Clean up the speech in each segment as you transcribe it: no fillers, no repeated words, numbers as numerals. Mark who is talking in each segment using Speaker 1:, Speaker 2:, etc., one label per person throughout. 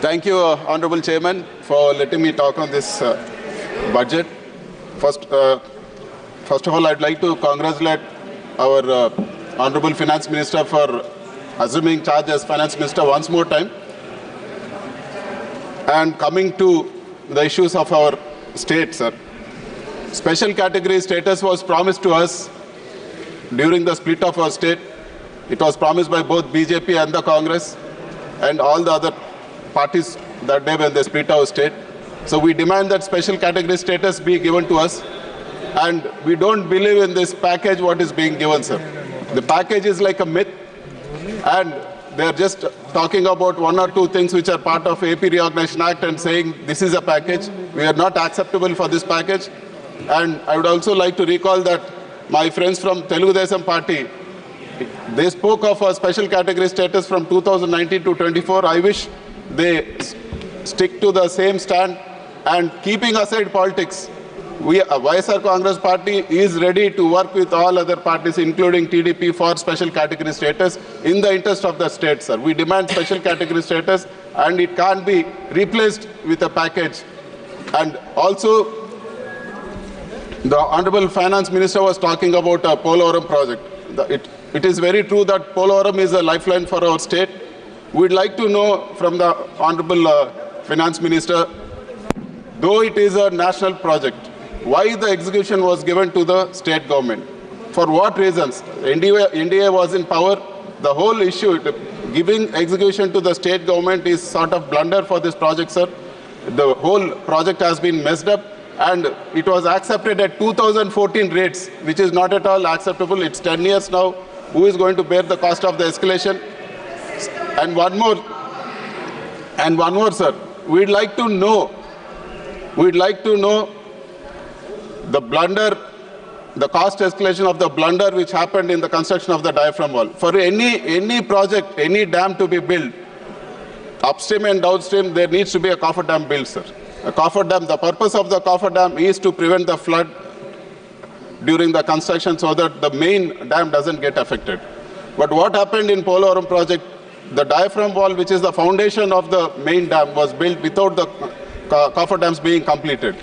Speaker 1: Thank you, Honorable Chairman, for letting me talk on this budget. First of all, I'd like to congratulate our Honorable Finance Minister for assuming charge as Finance Minister once more time. And coming to the issues of our state, sir. Special category status was promised to us during the split of our state. It was promised by both BJP and the Congress and all the other parties that day when they split our state. So we demand that special category status be given to us. And we don't believe in this package what is being given, sir. The package is like a myth. And they are just talking about one or two things which are part of AP Reorganization Act and saying this is a package. We are not acceptable for this package. And I would also like to recall that my friends from Telugu party, they spoke of a special category status from 2019 to 24. I wish they stick to the same stand and keeping aside politics. YSR Congress Party is ready to work with all other parties, including TDP, for special category status in the interest of the state, sir. We demand special category status and it can't be replaced with a package. And also, the Honorable Finance Minister was talking about a Polavaram project. It is very true that Polavaram is a lifeline for our state. We'd like to know from the Honorable Finance Minister, though it is a national project, why the execution was given to the state government? For what reasons? NDA was in power. The whole issue, giving execution to the state government is sort of blunder for this project, sir. The whole project has been messed up and it was accepted at 2014 rates, which is not at all acceptable. It's 10 years now. Who is going to bear the cost of the escalation? And one more, sir. We'd like to know the blunder, the cost escalation of the blunder which happened in the construction of the diaphragm wall. For any project, any dam to be built, upstream and downstream, there needs to be a coffer dam built, sir. A coffer dam, the purpose of the coffer dam is to prevent the flood during the construction so that the main dam doesn't get affected. But what happened in Polavaram project, the diaphragm wall, which is the foundation of the main dam, was built without the coffer dams being completed.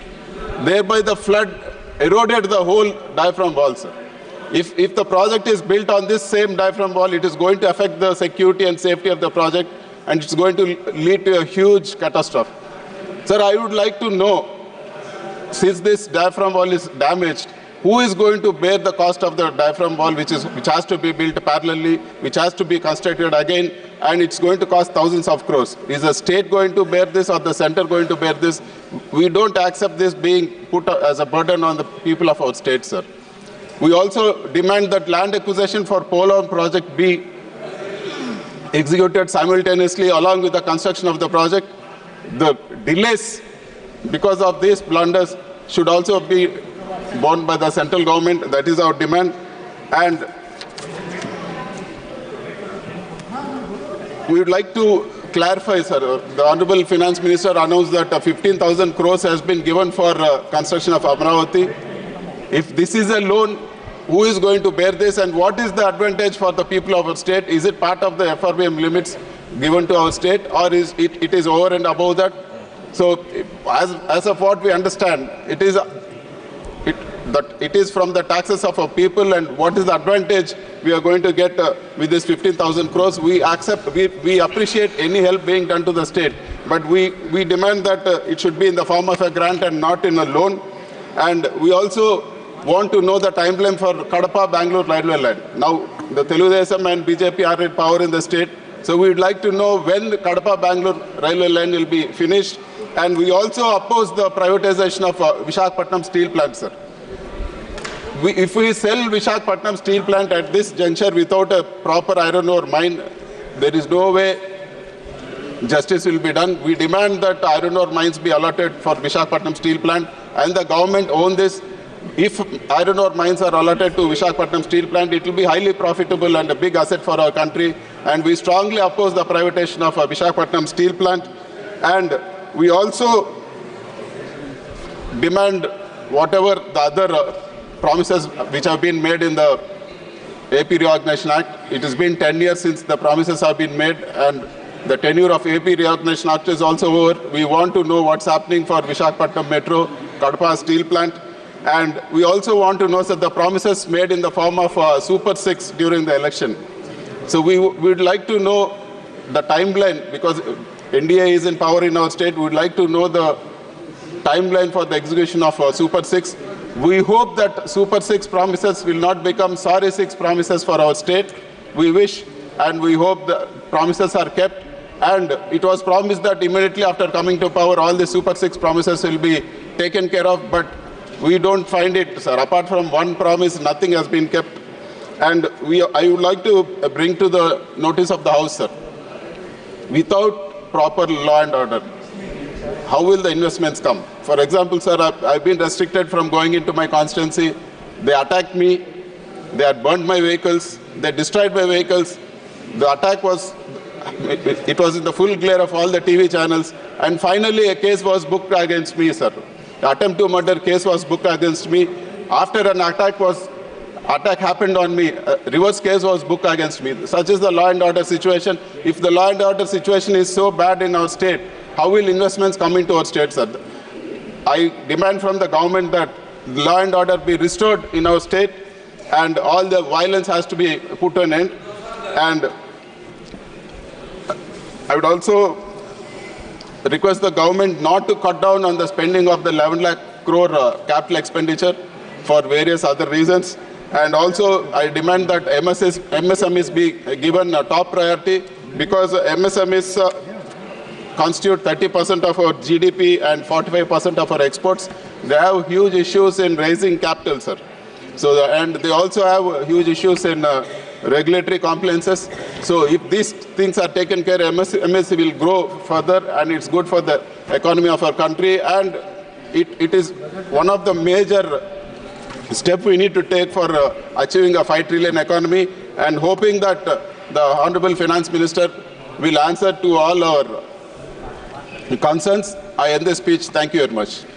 Speaker 1: Thereby the flood eroded the whole diaphragm wall, sir. If the project is built on this same diaphragm wall, it is going to affect the security and safety of the project and it's going to lead to a huge catastrophe. Sir, I would like to know, since this diaphragm wall is damaged, who is going to bear the cost of the diaphragm wall which has to be built parallelly, which has to be constructed again, and it's going to cost thousands of crores. Is the state going to bear this or the center going to bear this? We don't accept this being put as a burden on the people of our state, sir. We also demand that land acquisition for Polavaram project be executed simultaneously along with the construction of the project. The delays because of these blunders should also be borne by the central government. That is our demand. And we would like to clarify, sir. The Honorable Finance Minister announced that 15,000 crores has been given for construction of Amravati. If this is a loan, who is going to bear this and what is the advantage for the people of our state? Is it part of the FRBM limits given to our state or is it is over and above that? So as of what we understand, it is from the taxes of our people, and what is the advantage we are going to get with this 15,000 crores? We appreciate any help being done to the state, but we demand that it should be in the form of a grant and not in a loan. And we also want to know the timeline for Kadapa-Bangalore railway line. Now, the Telugu and BJP are in power in the state, so we would like to know when the Kadapa-Bangalore railway line will be finished. And we also oppose the privatization of Visakhapatnam steel plant, sir. If we sell Visakhapatnam steel plant at this juncture without a proper iron ore mine, there is no way justice will be done. We demand that iron ore mines be allotted for Visakhapatnam steel plant and the government own this. If iron ore mines are allotted to Visakhapatnam steel plant, it will be highly profitable and a big asset for our country. And we strongly oppose the privatization of Visakhapatnam steel plant. And we also demand whatever the other promises which have been made in the AP Reorganization Act. It has been 10 years since the promises have been made, and The tenure of AP Reorganization Act is also over. We want to know what's happening for Visakhapatnam Metro, Kadapa Steel Plant. And we also want to know, sir, the promises made in the form of Super 6 during the election. So we would like to know the timeline, because NDA is in power in our state. We would like to know the timeline for the execution of Super 6. We hope that Super 6 promises will not become Sorry 6 promises for our state. We wish and we hope the promises are kept. And it was promised that immediately after coming to power, all the Super 6 promises will be taken care of. But we don't find it, sir. Apart from one promise, nothing has been kept. And I would like to bring to the notice of the House, sir. Without proper law and order, how will the investments come? For example, sir, I've been restricted from going into my constituency. They attacked me. They had burned my vehicles. They destroyed my vehicles. The attack was, it was in the full glare of all the TV channels. And finally, a case was booked against me, sir. The attempt to murder case was booked against me. After an attack happened on me, a reverse case was booked against me. Such is the law and order situation. If the law and order situation is so bad in our state, how will investments come into our state, sir? I demand from the government that law and order be restored in our state and all the violence has to be put to an end. And I would also request the government not to cut down on the spending of the 11 lakh crore capital expenditure for various other reasons. And also, I demand that MSMEs be given a top priority, because MSMEs constitute 30% of our GDP and 45% of our exports. They have huge issues in raising capital, sir. So, and they also have huge issues in regulatory compliances. So if these things are taken care of, MSME will grow further, and it's good for the economy of our country. And it is one of the major steps we need to take for achieving a 5 trillion economy, and hoping that the Honorable Finance Minister will answer to all our concerns. I end this speech. Thank you very much.